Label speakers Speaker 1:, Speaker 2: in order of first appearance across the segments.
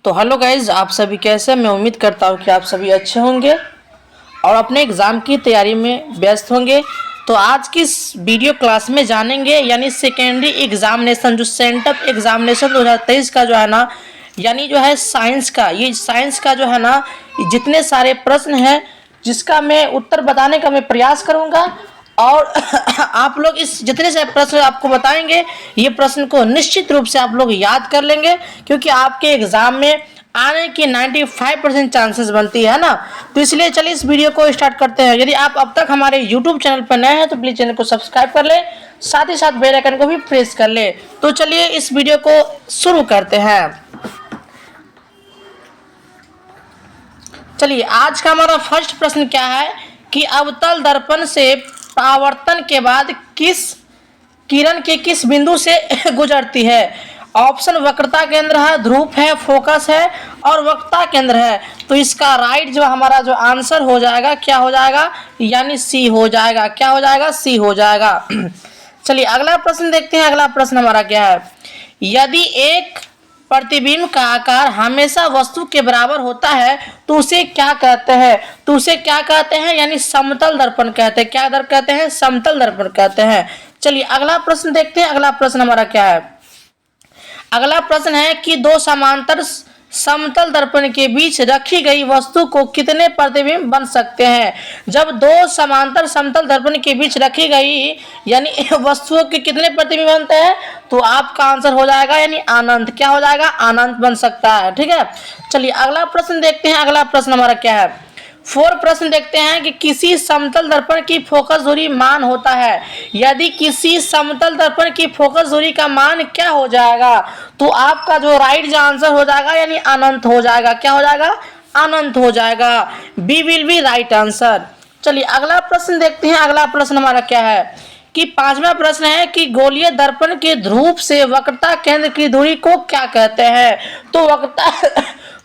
Speaker 1: तो hello guys, आप सभी कैसे हैं? मैं उम्मीद करता हूँ कि आप सभी अच्छे होंगे और अपने एग्ज़ाम की तैयारी में व्यस्त होंगे। तो आज की इस वीडियो क्लास में जानेंगे यानी सेकेंडरी एग्जामिनेशन जो सेंटअप एग्जामिनेशन 2023 का जो है ना, यानी जो है साइंस का, ये साइंस का जो है ना, जितने सारे प्रश्न हैं जिसका मैं उत्तर बताने का मैं प्रयास करूँगा और आप लोग इस जितने से प्रश्न आपको बताएंगे ये प्रश्न को निश्चित रूप से आप लोग याद कर लेंगे, क्योंकि आपके एग्जाम में आने की 95% चांसेस बनती है ना। तो इसलिए चलिए इस वीडियो को स्टार्ट करते हैं। यदि आप अब तक हमारे यूट्यूब चैनल पर नए हैं तो प्लीज़ चैनल को सब्सक्राइब कर लें, साथ ही साथ बेल आइकन को भी प्रेस कर लें। तो चलिए इस वीडियो को शुरू करते हैं। चलिए आज का हमारा फर्स्ट प्रश्न क्या है कि अवतल दर्पण से परावर्तन के बाद किस किरण के किस बिंदु से गुजरती है। ऑप्शन वक्रता केंद्र है, ध्रुव है, फोकस है और वक्रता केंद्र है। तो इसका राइट जो हमारा जो आंसर हो जाएगा क्या हो जाएगा, यानी सी हो जाएगा। क्या हो जाएगा? सी हो जाएगा। चलिए अगला प्रश्न देखते हैं। अगला प्रश्न हमारा क्या है, यदि एक प्रतिबिंब का आकार हमेशा वस्तु के बराबर होता है तो उसे क्या कहते हैं? तो उसे क्या कहते हैं, यानी समतल दर्पण कहते हैं। क्या दर्पण कहते हैं? समतल दर्पण कहते हैं। चलिए अगला प्रश्न देखते हैं। अगला प्रश्न हमारा क्या है, अगला प्रश्न है कि दो समांतर समतल दर्पण के बीच रखी गई वस्तु को कितने प्रतिबिंब बन सकते हैं। जब दो समांतर समतल दर्पण के बीच रखी गई यानी वस्तुओं के कितने प्रतिबिंब बनते हैं, तो आपका आंसर हो जाएगा यानी अनंत। क्या हो जाएगा? अनंत बन सकता है। ठीक है, चलिए अगला प्रश्न देखते हैं। अगला प्रश्न हमारा क्या है, 4 प्रश्न देखते हैं कि किसी समतल दर्पण की फोकस दूरी मान होता है। यदि किसी समतल दर्पण की फोकस दूरी का मान क्या हो जाएगा, तो आपका जो राइट जो आंसर हो जाएगा यानी अनंत हो जाएगा। क्या हो जाएगा? अनंत हो जाएगा। B will be right answer. चलिए अगला प्रश्न देखते हैं। अगला प्रश्न हमारा क्या है कि 5वां प्रश्न है कि गोलीय दर्पण के ध्रुव से वक्रता केंद्र की दूरी को क्या कहते हैं। तो वक्रता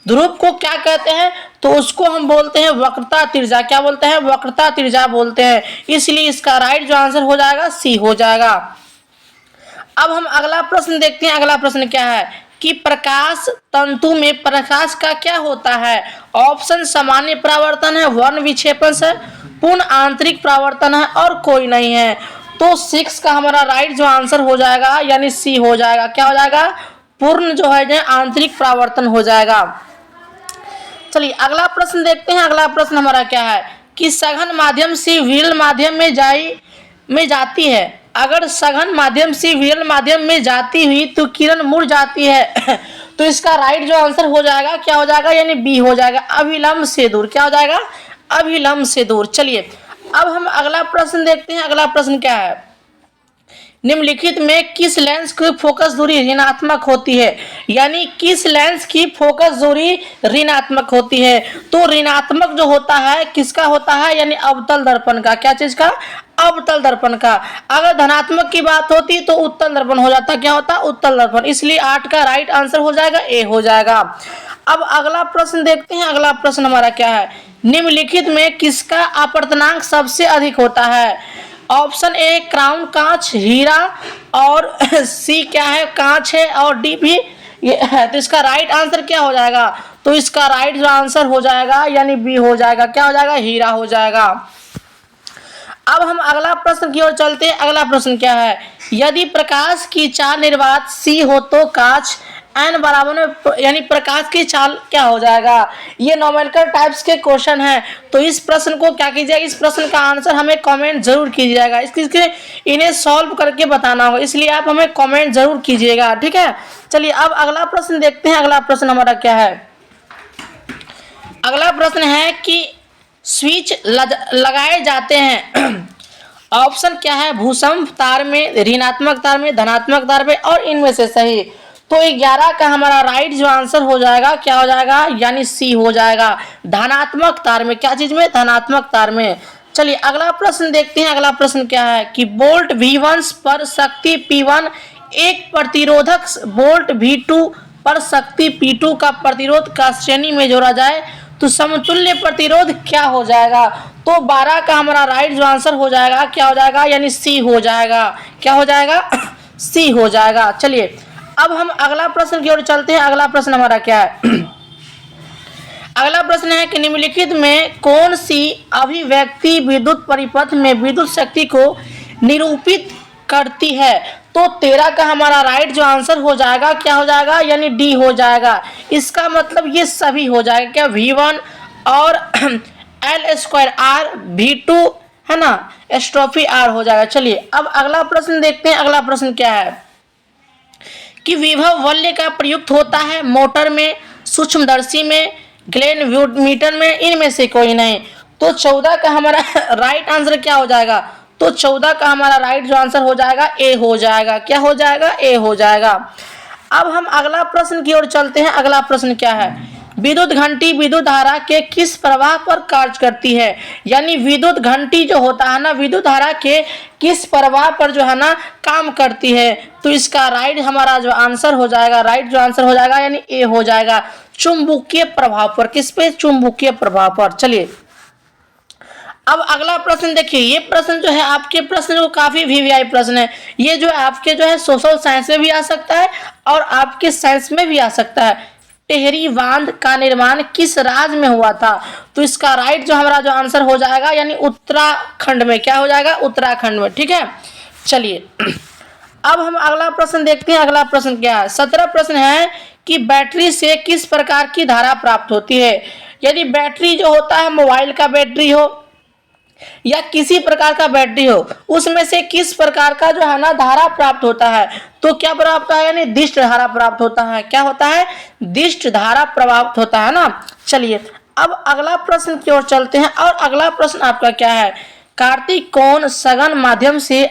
Speaker 1: ध्रुव को क्या कहते हैं, तो उसको हम बोलते हैं वक्रता त्रिज्या। क्या बोलते हैं? वक्रता त्रिज्या बोलते हैं। इसलिए इसका राइट जो आंसर हो जाएगा सी हो जाएगा। अब हम अगला प्रश्न देखते हैं। अगला प्रश्न क्या है कि प्रकाश तंतु में प्रकाश का क्या होता है। ऑप्शन सामान्य परावर्तन है, वर्ण विक्षेपण है, पूर्ण आंतरिक परावर्तन है और कोई नहीं है। तो 6 का हमारा राइट जो आंसर हो जाएगा यानी सी हो जाएगा। क्या हो जाएगा? पूर्ण जो है आंतरिक परावर्तन हो जाएगा। चलिए अगला प्रश्न देखते हैं। अगला प्रश्न हमारा क्या है कि सघन माध्यम से विरल माध्यम में जाती है। अगर सघन माध्यम से विरल माध्यम में जाती हुई तो किरण मुड़ जाती है। तो इसका राइट जो आंसर हो जाएगा क्या हो जाएगा, यानी बी हो जाएगा, अभिलंब से दूर। क्या हो जाएगा? अभिलंब से दूर। चलिए अब हम अगला प्रश्न देखते हैं। अगला प्रश्न क्या है, निम्नलिखित में किस लेंस की फोकस दूरी ऋणात्मक होती है। यानी किस लेंस की फोकस दूरी ऋणात्मक होती है। तो ऋणात्मक जो होता है किसका होता है, यानी अवतल दर्पण का। क्या चीज का? अवतल दर्पण का। अगर धनात्मक की बात होती तो उत्तल दर्पण हो जाता। क्या होता? उत्तल दर्पण। इसलिए 8 का राइट आंसर हो जाएगा ए हो जाएगा। अब अगला प्रश्न देखते हैं। अगला प्रश्न हमारा क्या है, निम्नलिखित में किसका अपवर्तनांक सबसे अधिक होता है। ऑप्शन ए क्राउन कांच, हीरा और सी क्या है, कांच है और डी भी ये है। तो इसका राइट आंसर क्या हो जाएगा, तो इसका राइट जो आंसर हो जाएगा यानी बी हो जाएगा। क्या हो जाएगा? हीरा हो जाएगा। अब हम अगला प्रश्न की ओर चलते हैं। अगला प्रश्न क्या है, यदि प्रकाश की चाल निर्वात सी हो तो कांच एन बराबर में यानी प्रकाश की चाल क्या हो जाएगा। ये नॉमेनक्लेचर टाइप्स के क्वेश्चन हैं। तो इस प्रश्न को क्या कीजिएगा, इस प्रश्न का आंसर हमें कमेंट जरूर कीजिएगा। इसके इन्हें सॉल्व करके बताना होगा, इसलिए आप हमें कमेंट जरूर कीजिएगा। ठीक है, चलिए अब अगला प्रश्न देखते हैं। अगला प्रश्न हमारा क्या है, अगला प्रश्न है कि स्विच लगाए जाते हैं। ऑप्शन क्या है, भूसम तार में, ऋणात्मक तार में, धनात्मक तार में और इनमें से सही। तो 11 का हमारा राइट जो आंसर हो जाएगा क्या हो जाएगा, यानी सी हो जाएगा, धनात्मक तार में। क्या चीज में? धनात्मक तार में। चलिए अगला प्रश्न देखते हैं। अगला प्रश्न क्या है कि वोल्ट V1 पर शक्ति P1 एक प्रतिरोधक वोल्ट V2 पर शक्ति P2 का प्रतिरोध का श्रेणी में जोड़ा जाए तो समतुल्य प्रतिरोध क्या हो जाएगा। तो 12 का हमारा राइट जो आंसर हो जाएगा क्या हो जाएगा, यानी सी हो जाएगा। क्या हो जाएगा? सी हो जाएगा। चलिए अब हम अगला प्रश्न की ओर चलते हैं। अगला प्रश्न हमारा क्या है? अगला प्रश्न है कि निम्नलिखित में कौन सी अभिव्यक्ति विद्युत परिपथ में विद्युत शक्ति को निरूपित करती है? तो 13 का हमारा राइट जो आंसर हो जाएगा क्या हो जाएगा, यानी डी हो जाएगा। इसका मतलब ये सभी हो जाएगा क्या, V1 और L² V2 है ना, एस्ट्रोफी R हो जाएगा। चलिए अब अगला प्रश्न देखते हैं। अगला प्रश्न क्या है कि विभव वल्य का प्रयुक्त होता है मोटर में, सूक्ष्मदर्शी में, ग्लेनवोल्टमीटर में, इनमें से कोई नहीं। तो 14 का हमारा राइट आंसर क्या हो जाएगा? तो 14 का हमारा राइट जो आंसर हो जाएगा ए हो जाएगा। क्या हो जाएगा? ए हो जाएगा। अब हम अगला प्रश्न की ओर चलते हैं। अगला प्रश्न क्या है? विद्युत घंटी विद्युत धारा के किस प्रवाह पर कार्य करती है? यानी विद्युत घंटी जो होता है ना, विद्युत धारा के किस प्रवाह पर जो है ना काम करती है? तो इसका राइट हमारा जो आंसर हो जाएगा, राइट जो आंसर हो जाएगा यानी ए हो जाएगा, चुंबकीय प्रभाव पर। किस पे? चुंबकीय प्रभाव पर। चलिए अब अगला प्रश्न देखिए। ये प्रश्न जो है आपके प्रश्न जो काफी वीवीआई प्रश्न है। ये जो है आपके जो है सोशल साइंस में भी आ सकता है और आपके साइंस में भी आ सकता है। टेहरी बांध का निर्माण किस राज्य में हुआ था? तो इसका राइट जो हमारा जो आंसर हो जाएगा यानी उत्तराखंड में। क्या हो जाएगा? उत्तराखंड में। ठीक है, चलिए अब हम अगला प्रश्न देखते हैं। अगला प्रश्न क्या है? 17 प्रश्न है कि बैटरी से किस प्रकार की धारा प्राप्त होती है? यदि बैटरी जो होता है मोबाइल का बैटरी हो या किसी प्रकार का बैटरी हो, उसमें से किस प्रकार का जो है ना धारा प्राप्त होता है? तो क्या प्राप्त होता है? यानी दिष्ट धारा प्राप्त होता है। क्या होता है? दिष्ट धारा प्राप्त होता है ना। चलिए अब अगला प्रश्न की ओर चलते हैं। और अगला प्रश्न आपका क्या है? कार्तिक कोण सघन माध्यम से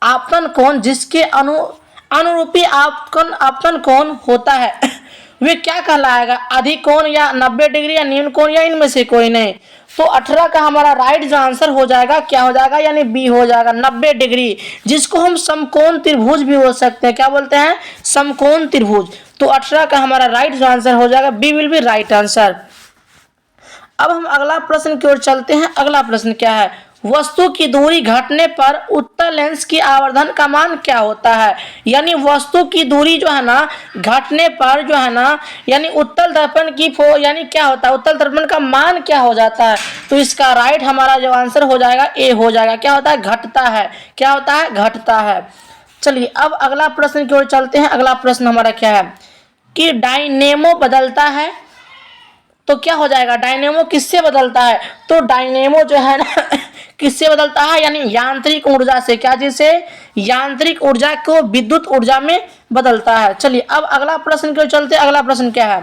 Speaker 1: आपतन कोण जिसके अनुरूपी आपतन कोण होता है वे क्या कहलाएगा? अधिक कोण या 90 डिग्री या न्यून कोण या इनमें से कोई नहीं। तो 18 का हमारा राइट जो आंसर हो जाएगा क्या हो जाएगा? यानी बी हो जाएगा, 90 डिग्री, जिसको हम समकोण त्रिभुज भी बोल सकते हैं। क्या बोलते हैं? समकोण त्रिभुज। तो 18 का हमारा राइट जो आंसर हो जाएगा B will be right answer. अब हम अगला प्रश्न की ओर चलते हैं। अगला प्रश्न क्या है? वस्तु की दूरी घटने पर उत्तल लेंस की आवर्धन का मान क्या होता है? यानी वस्तु की दूरी जो है ना घटने पर जो है ना यानी उत्तल दर्पण की यानी क्या होता है? उत्तल दर्पण का मान क्या हो जाता है? तो इसका राइट हमारा जो आंसर हो जाएगा ए हो जाएगा। क्या होता है? घटता है। क्या होता है? घटता है। चलिए अब अगला प्रश्न की ओर चलते हैं। अगला प्रश्न हमारा क्या है कि डायनेमो बदलता है। तो क्या हो जाएगा? डायनेमो किससे बदलता है? तो डायनेमो जो है ना किससे बदलता है? यानी यांत्रिक ऊर्जा से। क्या चीज से? यांत्रिक ऊर्जा को विद्युत ऊर्जा में बदलता है। चलिए अब अगला प्रश्न की ओर चलते हैं। अगला प्रश्न क्या है?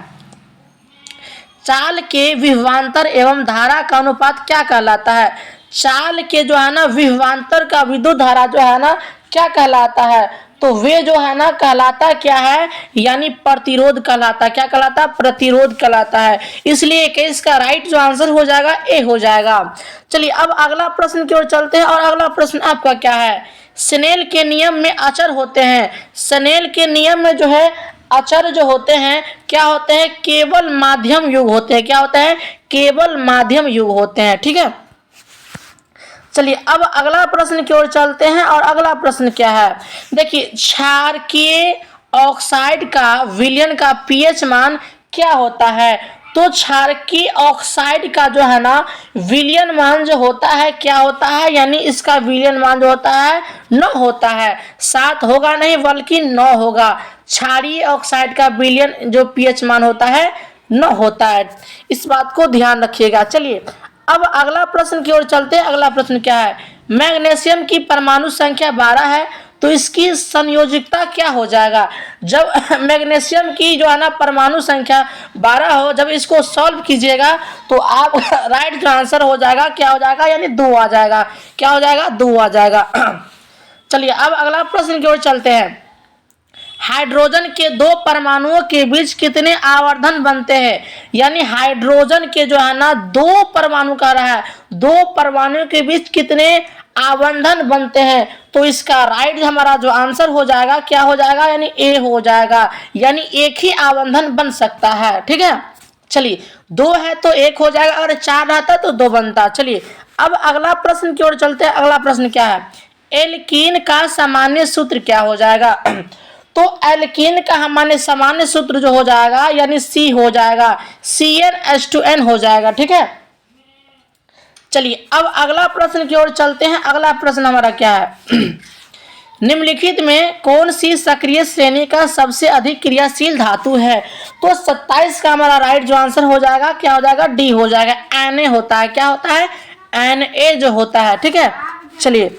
Speaker 1: चाल के विभवांतर एवं धारा का अनुपात क्या कहलाता है? चाल के जो है ना विभवांतर का विद्युत धारा जो है ना क्या कहलाता है? तो वे जो है ना कहलाता क्या है? यानी प्रतिरोध कहलाता। क्या कहलाता? प्रतिरोध कहलाता है। इसलिए 21 का राइट जो आंसर हो जाएगा ए हो जाएगा। चलिए अब अगला प्रश्न की ओर चलते हैं। और अगला प्रश्न आपका क्या है? स्नेल के नियम में अचर होते हैं। स्नेल के नियम में जो है अचर जो होते हैं क्या होते हैं? केवल माध्यम युग होते हैं। क्या होते हैं? केवल माध्यम युग होते हैं। ठीक है, चलिए अब अगला प्रश्न की ओर चलते हैं। और अगला प्रश्न क्या है? देखिए क्षारकीय ऑक्साइड का विलयन का पीएच मान क्या होता है? तो क्षारकीय ऑक्साइड का जो है ना विलयन मान जो होता है क्या होता है? यानी इसका विलयन मान जो होता है 9 होता है। 7 होगा नहीं बल्कि 9 होगा। क्षारीय ऑक्साइड का विलयन जो पीएच मान होता है 9 होता है। इस बात को ध्यान रखिएगा। चलिए अब अगला प्रश्न की ओर चलते हैं। अगला प्रश्न क्या है? मैग्नीशियम की परमाणु संख्या 12 है। तो इसकी संयोजकता क्या हो जाएगा? जब मैग्नीशियम की जो है ना परमाणु संख्या 12 हो, जब इसको सॉल्व कीजिएगा तो आप राइट जो आंसर हो जाएगा क्या हो जाएगा? यानी 2 आ जाएगा। क्या हो जाएगा? 2 आ जाएगा। चलिए अब अगला प्रश्न की ओर चलते हैं। हाइड्रोजन के 2 परमाणुओं के बीच कितने आवर्धन बनते हैं? यानी हाइड्रोजन के जो है ना 2 परमाणु कह रहा है, 2 परमाणुओं के बीच कितने आवर्धन बनते हैं? तो इसका राइट हमारा जो आंसर हो जाएगा क्या हो जाएगा? यानी ए हो जाएगा। यानी एक ही आवर्धन बन सकता है। ठीक है, चलिए 2 है तो 1 हो जाएगा, और 4 रहता तो 2 बनता। चलिए अब अगला प्रश्न की ओर चलते हैं। अगला प्रश्न क्या है? एल्कीन का सामान्य सूत्र क्या हो जाएगा? तो एल्कीन का हमारे सामान्य सूत्र जो हो जाएगा यानी सी हो जाएगा, CnH2n हो जाएगा। ठीक है, चलिए अब अगला प्रश्न की ओर चलते हैं। अगला प्रश्न हमारा क्या है निम्नलिखित में कौन सी सक्रिय श्रेणी का सबसे अधिक क्रियाशील धातु है? तो 27 का हमारा राइट जो आंसर हो जाएगा क्या हो जाएगा, डी हो जाएगा। Na होता है, क्या होता है, Na जो होता है। ठीक है, चलिए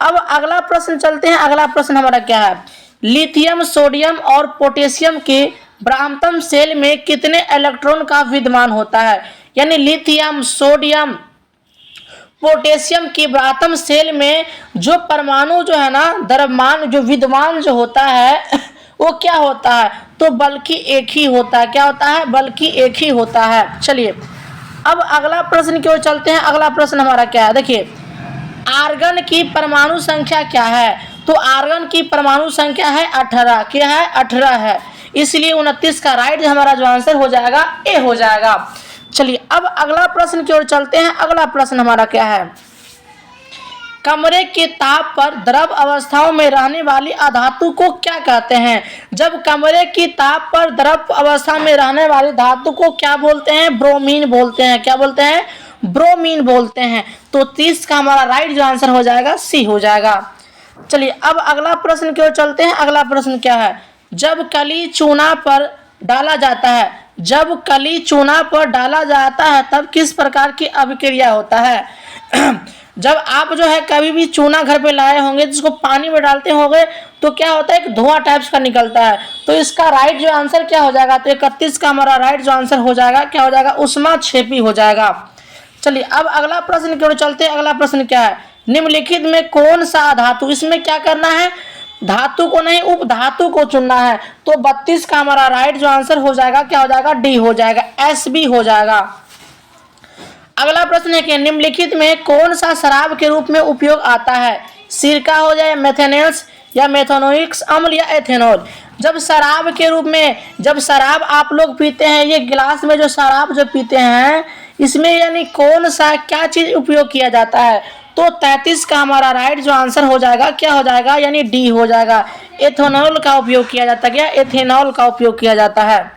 Speaker 1: अब अगला प्रश्न चलते हैं। अगला प्रश्न हमारा क्या है, लिथियम, सोडियम और पोटेशियम के ब्राह्मतम सेल में कितने इलेक्ट्रॉन का विद्यमान होता है? यानी लिथियम, सोडियम, पोटेशियम की ब्राह्मतम सेल में जो परमाणु जो है ना, द्रव्यमान जो विद्यमान जो होता है वो क्या होता है, तो बल्कि एक ही होता है। क्या होता है, बल्कि एक ही होता है। चलिए अब अगला प्रश्न की ओर चलते हैं। अगला प्रश्न हमारा क्या है, देखिए आर्गन की परमाणु संख्या क्या है? तो आर्गन की परमाणु संख्या है 18। क्या है, 18 है, इसलिए 29 का राइट हमारा जो आंसर हो जाएगा ए हो जाएगा। चलिए अब अगला प्रश्न की ओर चलते हैं। अगला प्रश्न हमारा क्या है, कमरे के ताप पर द्रव अवस्थाओं में रहने वाली अधातु को क्या कहते हैं? जब कमरे की ताप पर द्रव अवस्था में रहने वाली धातु को क्या बोलते हैं, ब्रोमीन बोलते हैं। क्या बोलते हैं, ब्रोमीन बोलते हैं। तो 30 का हमारा राइट जो आंसर हो जाएगा सी हो जाएगा। चलिए अब अगला प्रश्न की ओर चलते हैं। अगला प्रश्न क्या है, जब कली चूना पर डाला जाता है, जब कली चूना पर डाला जाता है तब किस प्रकार की अभिक्रिया होता है? जब आप जो है कभी भी चूना घर पे लाए होंगे जिसको पानी में डालते होंगे तो क्या होता है, एक धुआं टाइप्स का निकलता है। तो इसका राइट जो आंसर क्या हो जाएगा, तो 31 का हमारा राइट जो आंसर हो जाएगा क्या हो जाएगा, उष्माक्षेपी हो जाएगा। चलिए अब अगला प्रश्न की ओर चलते हैं। अगला प्रश्न क्या है, निम्नलिखित में कौन सा धातु, इसमें क्या करना है, धातु को नहीं उपधातु को चुनना है। तो 32 का हमारा राइट जो आंसर हो जाएगा क्या हो जाएगा, डी हो जाएगा, SB हो जाएगा। अगला प्रश्न है कि निम्नलिखित में कौन सा शराब के रूप में उपयोग आता है? सिरका हो जाए, मेथेनॉल्स या मेथनोइक अम्ल या एथेनॉल। जब शराब के रूप में, जब शराब आप लोग पीते हैं, ये गिलास में जो शराब जो पीते हैं इसमें यानी कौन सा क्या चीज उपयोग किया जाता है? तो 33 का हमारा राइट जो आंसर हो जाएगा क्या हो जाएगा, यानी डी हो जाएगा। एथेनॉल का उपयोग किया जाता है। क्या, एथेनॉल का उपयोग किया जाता है।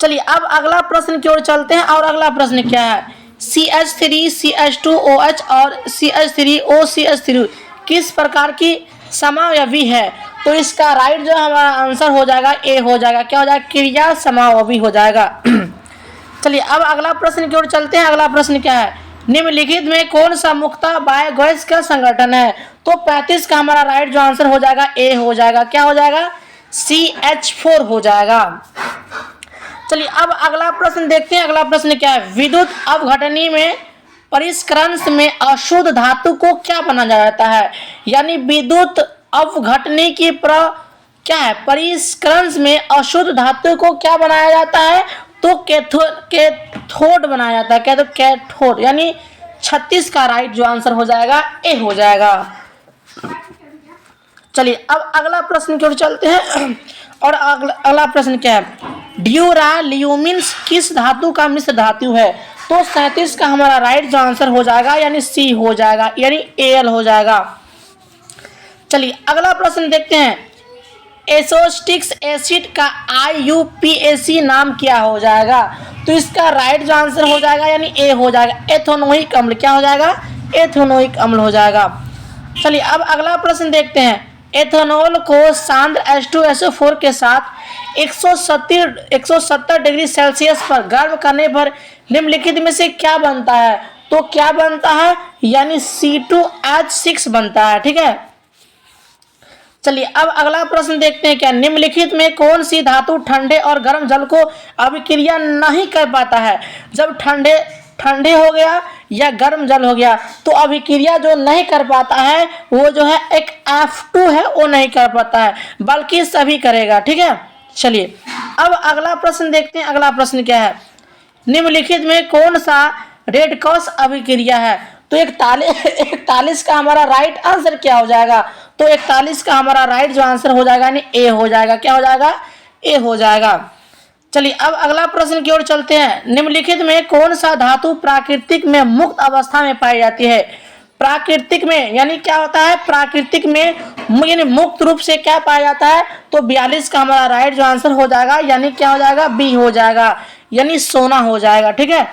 Speaker 1: चलिए अब अगला प्रश्न की ओर चलते हैं। और अगला प्रश्न क्या है, CH3, CH2OH और CH3OCH3 किस प्रकार की समावयवी है? तो इसका राइट जो हमारा आंसर हो जाएगा ए हो जाएगा। क्या हो जाएगा, क्रिया समावयवी हो जाएगा। चलिए अब अगला प्रश्न की ओर चलते हैं। अगला प्रश्न क्या है, निम्नलिखित में कौन सा मुक्ता बायोगैस का संगठन है? तो 35 का हमारा राइट जो आंसर हो जाएगा ए हो जाएगा। क्या हो जाएगा, CH4 हो जाएगा। चलिए अब अगला प्रश्न देखते हैं। अगला प्रश्न क्या है, विद्युत अपघटनी में परिष्करण में अशुद्ध धातु को क्या बनाया जाता है? यानी विद्युत अपघटनी की क्या है, परिष्करण में अशुद्ध धातु को क्या बनाया जाता है? तो कैथोड बनाया जाता है। क्या, तो कैथोड, यानी 36 का राइट जो आंसर हो जाएगा ए हो जाएगा। चलिए अब अगला प्रश्न की ओर चलते हैं। और अगला प्रश्न क्या है, ड्यूराल्यूमिन किस धातु का मिश्र धातु है? तो 37 का हमारा राइट जो आंसर हो जाएगा यानी सी हो जाएगा, यानी Al हो जाएगा। चलिए अगला प्रश्न देखते हैं, एसोस्टिक एसिड का IUPAC नाम क्या हो जाएगा? तो इसका राइट जो आंसर हो जाएगा यानी ए हो जाएगा, एथेनोइक अम्ल। क्या हो जाएगा, एथेनोइक अम्ल हो जाएगा। चलिए अब अगला प्रश्न देखते हैं, एथेनॉल को सांद्र H2SO4 के साथ 170 डिग्री सेल्सियस पर गर्म करने पर निम्नलिखित में से क्या बनता है? तो क्या बनता है, यानी C2H6 बनता है। ठीक है, चलिए अब अगला प्रश्न देखते हैं, क्या निम्नलिखित में कौन सी धातु ठंडे और गर्म जल को अभिक्रिया नहीं कर पाता है? जब ठंडे हो गया या गर्म जल हो गया तो अभिक्रिया जो नहीं कर पाता है वो जो है एक F2 है, वो नहीं कर पाता है, बल्कि सभी करेगा। ठीक है, चलिए अब अगला प्रश्न देखते हैं। अगला प्रश्न क्या है, निम्नलिखित में कौन सा रेड क्रॉस अभिक्रिया है? तो 41 का हमारा राइट आंसर क्या हो जाएगा? तो 41 का हमारा राइट जो आंसर हो जाएगा यानी ए हो जाएगा। क्या हो जाएगा, ए हो जाएगा। चलिए अब अगला प्रश्न की ओर चलते हैं, निम्नलिखित में कौन सा धातु प्राकृतिक में मुक्त अवस्था में पाई जाती है? प्राकृतिक में यानी क्या होता है, प्राकृतिक में यानी मुक्त रूप से क्या पाया जाता है, तो 42 का हमारा राइट जो आंसर हो जाएगा यानी क्या हो जाएगा, बी हो जाएगा, यानी सोना हो जाएगा। ठीक है।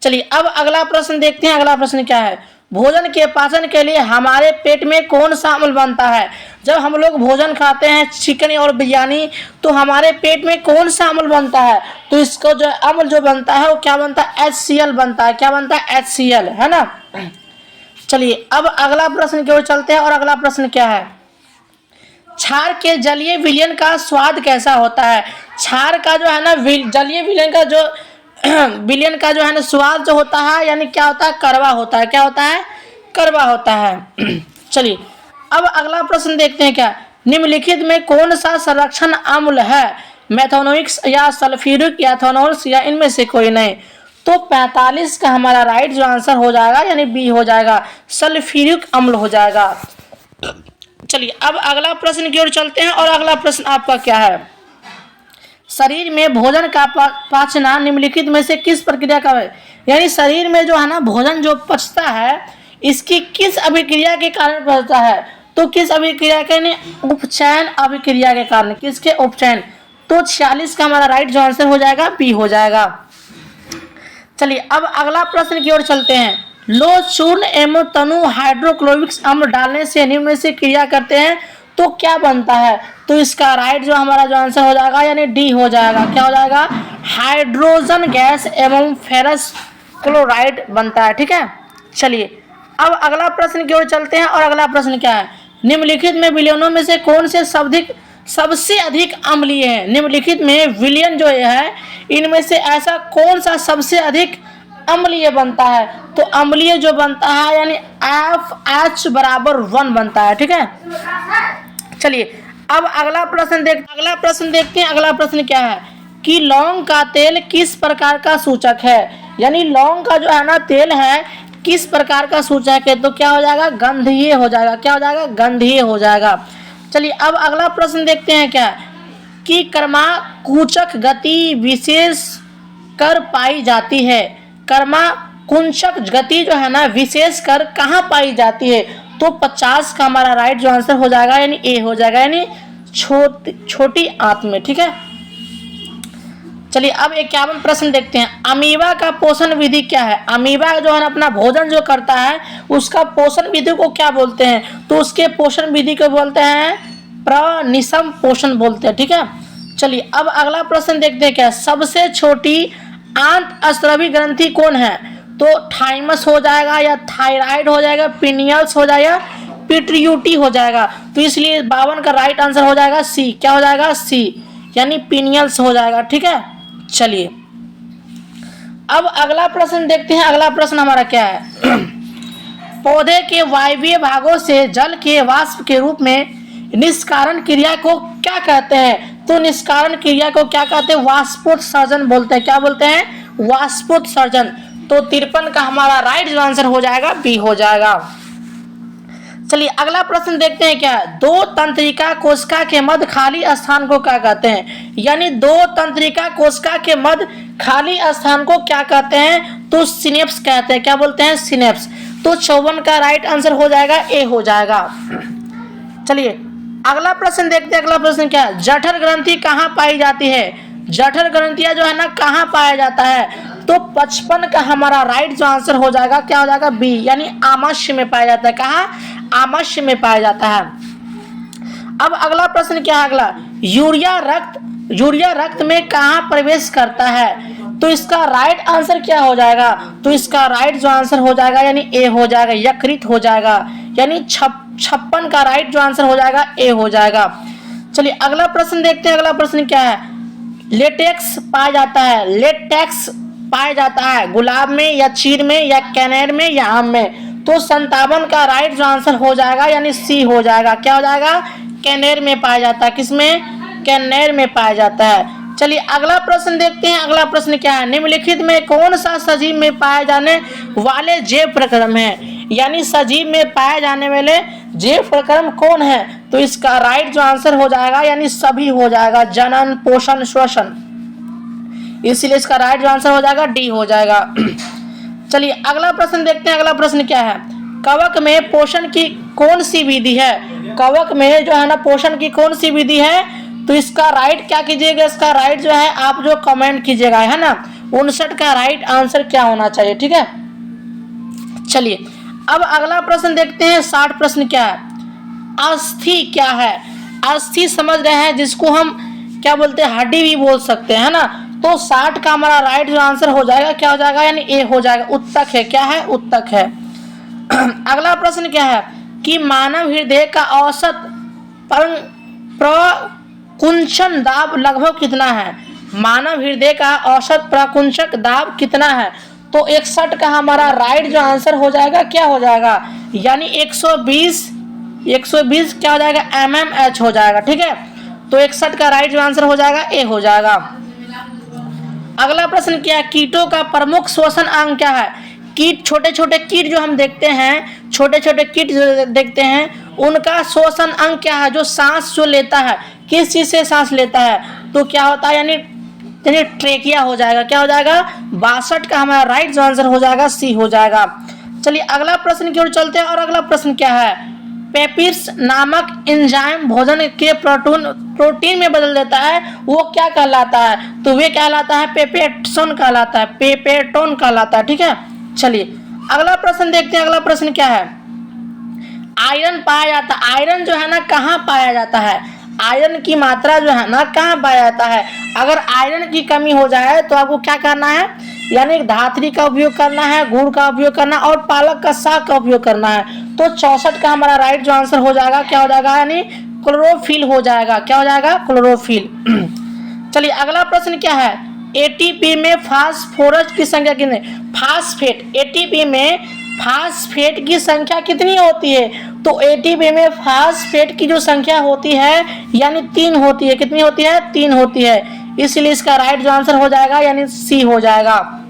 Speaker 1: चलिए अब अगला प्रश्न देखते हैं। अगला प्रश्न क्या है, भोजन के पाचन के लिए हमारे पेट में कौन सा अम्ल बनता है। जब हम लोग भोजन खाते हैं चिकन और बिरयानी तो हमारे पेट में कौन सा अम्ल बनता है, तो इसको जो अम्ल जो बनता है वो क्या बनता है, HCl बनता है। क्या बनता है, HCl, है ना। चलिए अब अगला प्रश्न की ओर चलते हैं और अगला प्रश्न क्या है, क्षार के जलीय विलयन का स्वाद कैसा होता है। क्षार का जो है ना जलीय विलयन का जो विलयन का जो है ना स्वाद जो होता है यानी क्या होता है, कड़वा होता है। क्या होता है, कड़वा होता है। चलिए अब अगला प्रश्न देखते हैं। क्या निम्नलिखित में कौन सा संरक्षण अम्ल है, मेथनोइक्स या सल्फ्यूरिक या एथेनॉल्स या इनमें से कोई नहीं। तो 45 का हमारा राइट जो आंसर हो जाएगा यानी बी हो जाएगा, सल्फ्यूरिक अम्ल हो जाएगा। चलिए अब अगला प्रश्न की ओर चलते हैं और अगला प्रश्न आपका क्या है, शरीर में भोजन का पाचना निम्नलिखित में से किस प्रक्रिया का है। यानी शरीर में जो है ना भोजन जो पचता है इसकी किस अभिक्रिया के कारण पचता है, तो किस अभिक्रिया के, उपचयन अभिक्रिया के कारण। किसके, उपचयन। तो 46 का हमारा राइट जो आंसर हो जाएगा बी हो जाएगा। चलिए अब अगला प्रश्न की ओर चलते हैं, लो चूर्ण एवं तनु हाइड्रोक्लोरिक अम्ल डालने से निम्न में से क्रिया करते हैं तो क्या बनता है, तो इसका राइट जो हमारा जो आंसर हो जाएगा यानी डी हो जाएगा। क्या हो जाएगा, हाइड्रोजन गैस एवं फेरस क्लोराइड बनता है। ठीक है। चलिए अब अगला प्रश्न की ओर चलते हैं और अगला प्रश्न क्या है, निम्नलिखित में विलयनों में से कौन से सबसे अधिक अम्लीय है। निम्नलिखित में विलयन जो है इनमें से ऐसा कौन सा सबसे अधिक अम्लीय बनता है, तो अम्लीय जो बनता है यानी FH बराबर 1 बनता है। ठीक है। चलिए अब अगला प्रश्न देखते हैं। अगला प्रश्न क्या है कि लौंग का तेल किस प्रकार का सूचक है। यानी लौंग का जो है ना तेल है किस प्रकार का सूचक है, तो क्या हो जाएगा, गंधीय हो जाएगा। क्या हो जाएगा, गंधीय हो जाएगा। चलिए अब अगला प्रश्न देखते हैं क्या कि कर्माकुंचक गति विशेष कर पाई जाती है। कर्माकुंचक गति जो है ना विशेष कर कहाँ पाई जाती है, तो 50 का हमारा राइट जो आंसर हो जाएगा यानी ए हो जाएगा, यानी छोटी आंत में। ठीक है। चलिए अब 51 प्रश्न देखते हैं, अमीबा का पोषण विधि क्या है। अमीबा जो है ना अपना भोजन जो करता है उसका पोषण विधि को क्या बोलते हैं, तो उसके पोषण विधि को बोलते हैं प्रनिषम पोषण बोलते हैं। ठीक है। चलिए अब अगला प्रश्न देखते हैं क्या, सबसे छोटी आंत स्रावी ग्रंथि कौन है, तो थाइमस हो जाएगा या थायराइड हो जाएगा, पिनियल्स हो जाएगा, पिट्यूटी हो जाएगा। तो इसलिए 52 का राइट आंसर हो जाएगा सी। क्या हो जाएगा, सी, यानी पिनियल्स हो जाएगा। ठीक है। चलिए अब अगला प्रश्न देखते हैं। अगला प्रश्न हमारा क्या है, पौधे के वायवीय भागों से जल के वाष्प के रूप में निष्कारण क्रिया को क्या कहते हैं, तो निष्कारण क्रिया को क्या कहते हैं, वाष्पोत्सर्जन बोलते हैं। क्या बोलते हैं, वाष्पोत्सर्जन। तो 53 का हमारा राइट जो आंसर हो जाएगा बी हो जाएगा। चलिए अगला प्रश्न देखते हैं क्या, दो तंत्रिका कोशिका के मध्य खाली स्थान को क्या कहते हैं। यानी दो तंत्रिका कोशिका के मध्य खाली स्थान को क्या कहते हैं, तो सिनेप्स कहते हैं। क्या बोलते हैं, सिनेप्स। तो 54 का राइट आंसर हो जाएगा ए हो जाएगा। चलिए अगला प्रश्न देखते हैं। अगला प्रश्न क्या है, जठर ग्रंथि कहाँ पाई जाती है। जठर ग्रंथियां जो है ना कहाँ पाया जाता है, तो 55 का हमारा राइट जो आंसर हो जाएगा क्या हो जाएगा, बी, यानी आमाशय में पाया जाता है। कहाँ, आमाशय में पाया जाता है। अब अगला प्रश्न क्या है, अगला यूरिया रक्त में कहाँ प्रवेश करता है, तो इसका राइट आंसर क्या हो जाएगा, तो इसका राइट जो आंसर हो जाएगा यानी ए हो जाएगा, यकृत हो जाएगा, यानी 56 का राइट जो आंसर हो जाएगा ए हो जाएगा। चलिए अगला प्रश्न देखते हैं। अगला प्रश्न क्या है, लेटेक्स पाया जाता है, लेटेक्स पाया जाता है गुलाब में या चीर में या कैनेर में या आम में, तो 57 का राइट जो आंसर हो जाएगा यानी सी हो जाएगा। क्या हो जाएगा, कैनेर में पाया जाता है। किसमें, कैनेर में पाया जाता है। चलिए अगला प्रश्न देखते हैं। अगला प्रश्न क्या है, निम्नलिखित में कौन सा सजीव में पाए जाने वाले जैव प्रक्रम है, यानी सजीव में पाए जाने वाले जैव प्रक्रम कौन है, तो इसका राइट जो आंसर हो जाएगा यानी सभी हो जाएगा, जनन पोषण श्वसन, इसलिए इसका राइट जो आंसर हो जाएगा डी हो जाएगा। चलिए अगला प्रश्न देखते हैं। अगला प्रश्न क्या है, कवक में पोषण की कौन सी विधि है? कवक में जो है ना पोषण की कौन सी विधि है? तो इसका राइट क्या कीजिएगा, इसका राइट जो है आप जो कमेंट कीजिएगा, है ना। 59 का राइट आंसर क्या होना चाहिए, ठीक है। चलिए अब अगला प्रश्न देखते हैं। 60 प्रश्न क्या है, अस्थि क्या है? अस्थि समझ रहे हैं, जिसको हम क्या बोलते हैं, हड्डी भी बोल सकते हैं, है ना। तो 60 का हमारा राइट जो आंसर हो जाएगा क्या हो जाएगा, यानी ए हो जाएगा। उत्तक है, क्या है, उत्तक है। अगला प्रश्न क्या है कि मानव हृदय का औसत प्रकुंचन दाब लगभग कितना है? मानव हृदय का औसत प्रकुंचक दाब कितना है? तो 61 का हमारा राइट जो आंसर हो जाएगा क्या हो जाएगा, यानी 120 क्या हो जाएगा, mmH हो जाएगा, ठीक है। तो 61 का राइट जो आंसर हो जाएगा ए हो जाएगा। अगला प्रश्न क्या है, कीटों का प्रमुख श्वसन अंग क्या है? कीट, छोटे छोटे कीट जो हम देखते हैं, छोटे छोटे कीट जो देखते हैं, उनका श्वसन अंग क्या है, जो सांस जो लेता है, किस चीज से सांस लेता है? तो क्या होता है, यानी ट्रेकिया हो जाएगा, क्या हो जाएगा। 62 का हमारा राइट जो आंसर हो जाएगा सी हो जाएगा। चलिए अगला प्रश्न की ओर चलते हैं। और अगला प्रश्न क्या है, पेपिर्स नामक एंजाइम भोजन के प्रोटीन में बदल देता है, वो क्या कहलाता है? तो वे कहलाता है पेपेटोन कहलाता है, पेपेटोन कहलाता है, ठीक है। चलिए अगला प्रश्न देखते हैं। अगला प्रश्न क्या है, आयरन पाया जाता है, आयरन जो है ना कहाँ पाया जाता है? आयरन की मात्रा जो है ना कहाँ पाया जाता है? अगर आयरन की कमी हो जाए तो आपको क्या करना है, यानी धात्री का उपयोग करना है, गुड़ का उपयोग करना और पालक का साग का उपयोग करना है। तो 64 का हमारा राइट जो आंसर हो जाएगा क्या हो जाएगा, यानी क्लोरोफिल हो जाएगा, क्या हो जाएगा, क्लोरोफिल। चलिए अगला प्रश्न क्या है, एटीपी में फास्फोरस की संख्या कितनी? फास्फेट, एटीपी में फास्फेट की संख्या कितनी होती है? तो एटीपी में फास्फेट की जो संख्या होती है यानी 3 होती है। कितनी होती है? 3 होती है। इसलिए इसका राइट जो आंसर हो जाएगा यानी सी हो जाएगा।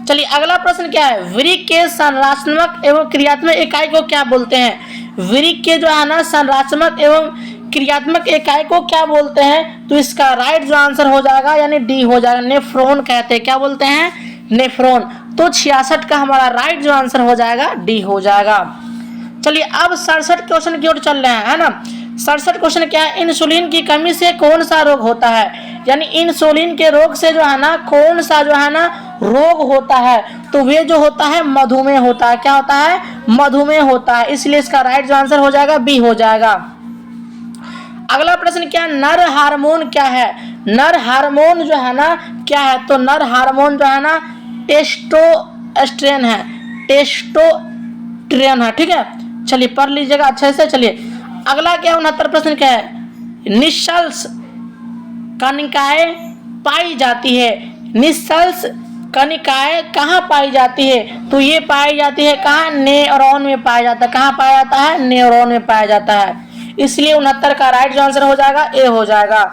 Speaker 1: चलिए अगला प्रश्न क्या है, वृक्क के संरचनात्मक एवं क्रियात्मक इकाई को क्या बोलते हैं? वृक्क के जो है ना संरचनात्मक एवं क्रियात्मक इकाई को क्या बोलते हैं? तो इसका राइट जो आंसर हो जाएगा यानी डी हो जाएगा, नेफ्रॉन कहते हैं, क्या बोलते हैं, नेफ्रॉन। तो 66 का हमारा राइट जो आंसर हो जाएगा डी हो जाएगा। चलिए अब 67 क्वेश्चन की ओर चल रहे हैं, है ना। 67 क्वेश्चन क्या है, इंसुलिन की कमी से कौन सा रोग होता है? यानी इंसुलिन के रोग से जो है ना कौन सा जो है ना रोग होता है? तो वे जो होता है मधुमेह होता है, क्या होता है, मधुमेह होता है। इसलिए इसका राइट जो आंसर हो जाएगा बी हो जाएगा। अगला प्रश्न क्या, नर हार्मोन क्या है? नर हार्मोन जो है ना क्या है? तो नर हार्मोन जो है ना टेस्टोस्टेरोन है, टेस्टोस्टेरोन है, ठीक है। चलिए पढ़ लीजिएगा अच्छे से। चलिए अगला क्या 69 प्रश्न क्या है, निःशल्स कणिकाएं पाई जाती है। निःशल्स कणिकाएं कहाँ पाई जाती है? तो ये पाई जाती है कहाँ, न्यूरॉन में पाया जाता है। कहाँ पाया जाता है? न्यूरॉन में पाया जाता है। इसलिए 69 का राइट जो आंसर हो जाएगा ए हो जाएगा।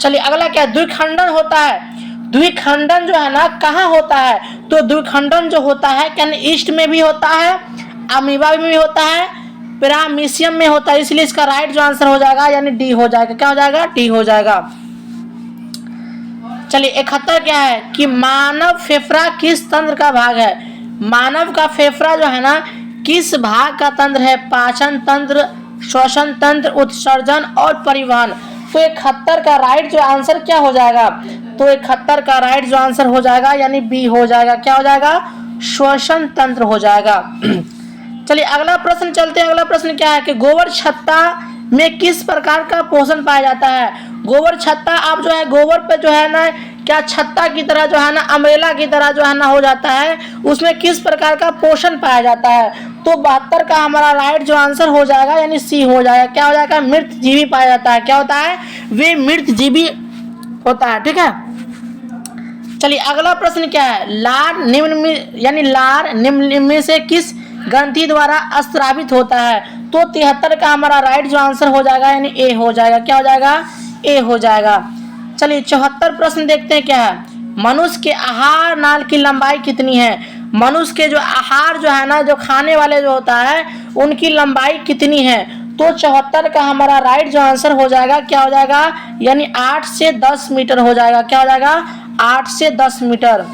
Speaker 1: चलिए अगला क्या, द्विखंडन होता है। द्विखंडन जो है ना कहाँ होता है? तो द्विखंडन जो होता है क्या ईस्ट में भी होता है, अमीबा में भी होता है, पैरामीशियम में होता है। इसलिए इसका राइट जो आंसर हो जाएगा यानी डी हो जाएगा, क्या हो जाएगा, डी हो जाएगा। चलिए 71 क्या है कि मानव फेफड़ा किस तंत्र का भाग है? मानव का फेफड़ा जो है ना किस भाग का तंत्र है? पाचन तंत्र, श्वसन तंत्र, उत्सर्जन और परिवहन। तो 71 का राइट जो आंसर क्या हो जाएगा? तो 71 का राइट जो आंसर हो जाएगा यानी बी हो जाएगा, क्या हो जाएगा, श्वसन तंत्र हो जाएगा। चलिए अगला प्रश्न चलते हैं। अगला प्रश्न क्या है कि गोबर छत्ता में किस प्रकार का पोषण पाया जाता है? गोबर छत्ता आप जो है गोबर पे जो है ना क्या छत्ता की तरह जो है ना अम्ब्रेला की तरह जो है ना हो जाता है, उसमें किस प्रकार का पोषण पाया जाता है? तो 72 का हमारा राइट जो आंसर हो जाएगा यानी सी हो जाएगा, क्या हो जाएगा, मृत जीवी पाया जाता है। क्या होता है? वे मृत जीवी होता है, ठीक है। चलिए अगला प्रश्न क्या है, लार निम्न में यानी लार निम्न में से किस ग्रंथि द्वारा स्रावित होता है? तो 73 का हमारा राइट जो आंसर हो जाएगा यानी ए हो जाएगा, क्या हो जाएगा, ए हो जाएगा। चलिए 74 प्रश्न देखते हैं क्या है, मनुष्य के आहार नाल की लंबाई कितनी है? मनुष्य के जो आहार जो है ना जो खाने वाले जो होता है उनकी लंबाई कितनी है? तो 74 का हमारा राइट जो आंसर हो जाएगा क्या हो जाएगा, यानी 8 से 10 मीटर हो जाएगा, क्या हो जाएगा, 8 से 10 मीटर।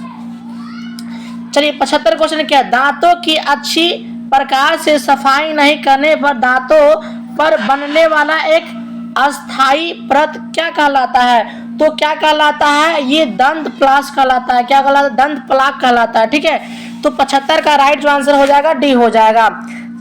Speaker 1: चलिए 75 क्वेश्चन क्या है, दांतों की अच्छी प्रकार से सफाई नहीं करने पर दांतों पर बनने वाला एक अस्थाई परत क्या कहलाता है? तो क्या कहलाता है? ये दंत प्लाक कहलाता है। क्या कहलाता है? दंत प्लाक कहलाता है। ठीक है, तो 75 का राइट जो आंसर हो जाएगा डी हो जाएगा।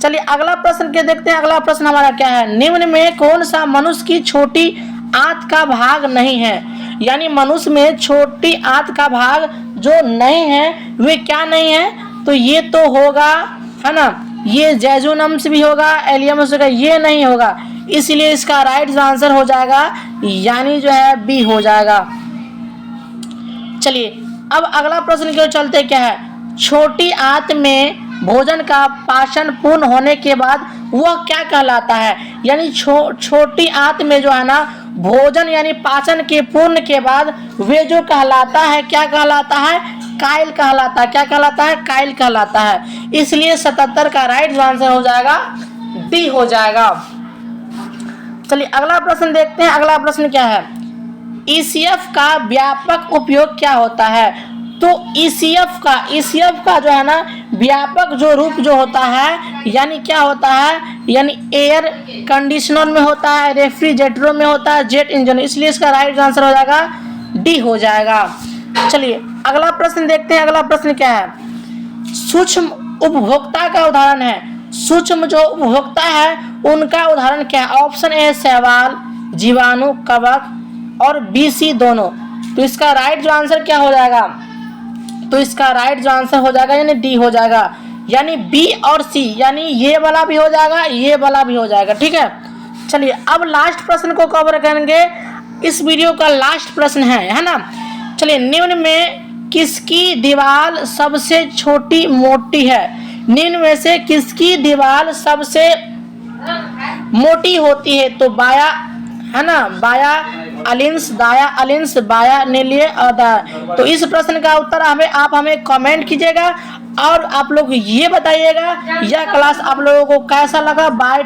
Speaker 1: चलिए अगला प्रश्न के देखते हैं। अगला प्रश्न हमारा क्या है, निम्न में कौन सा मनुष्य की छोटी आंत का भाग नहीं है? यानी मनुष्य में छोटी आंत का भाग जो नहीं है वे क्या नहीं है? तो ये तो होगा, है ना, ये जैजुनम्स भी होगा, एलियमस होगा, ये नहीं होगा, इसलिए इसका राइट आंसर हो जाएगा यानी जो है बी हो जाएगा। चलिए अब अगला प्रश्न की ओर चलते, क्या है, छोटी आंत में भोजन का पाचन पूर्ण होने के बाद वह क्या कहलाता है? यानी छोटी आंत में जो है ना भोजन यानी पाचन के पूर्ण के बाद वे जो कहलाता है क्या कहलाता है? काइल कहलाता है। क्या कहलाता है? काइल कहलाता है। इसलिए 77 का राइट आंसर हो जाएगा डी हो जाएगा। चलिए अगला प्रश्न देखते हैं। अगला प्रश्न क्या है, ईसीएफ का व्यापक उपयोग क्या होता है? तो ईसीएफ का जो है ना व्यापक जो रूप जो होता है यानी क्या होता है? यानी एयर कंडीशनर में होता है, रेफ्रिजरेटरों में होता है, जेट इंजन, इसलिए इसका राइट आंसर हो जाएगा डी हो जाएगा। चलिए अगला प्रश्न देखते हैं। अगला प्रश्न क्या है, सूक्ष्म उपभोक्ता का उदाहरण है। सूक्ष्म जो उपभोक्ता है उनका उदाहरण क्या है? ऑप्शन ए शैवाल, जीवाणु, कवक और बी सी दोनों। तो इसका राइट जो आंसर क्या हो जाएगा? तो इसका राइट जो आंसर हो जाएगा यानी डी हो जाएगा, यानी बी और सी, यानी ये वाला भी हो जाएगा, ये वाला भी हो जाएगा। ठीक है, चलिए अब लास्ट प्रश्न को कवर करेंगे। इस वीडियो का लास्ट प्रश्न है ना। चलिए निम्न में किसकी दीवार सबसे छोटी मोटी है? निम्न में से किसकी दीवार सबसे मोटी होती है? तो बाया, है ना, बाया अलिंस, दाया अलिंस, बाया नीलिय और दाया। तो इस प्रश्न का उत्तर आप हमें कमेंट कीजिएगा और आप लोग ये बताइएगा यह क्लास आप लोगों को कैसा लगा। बाय।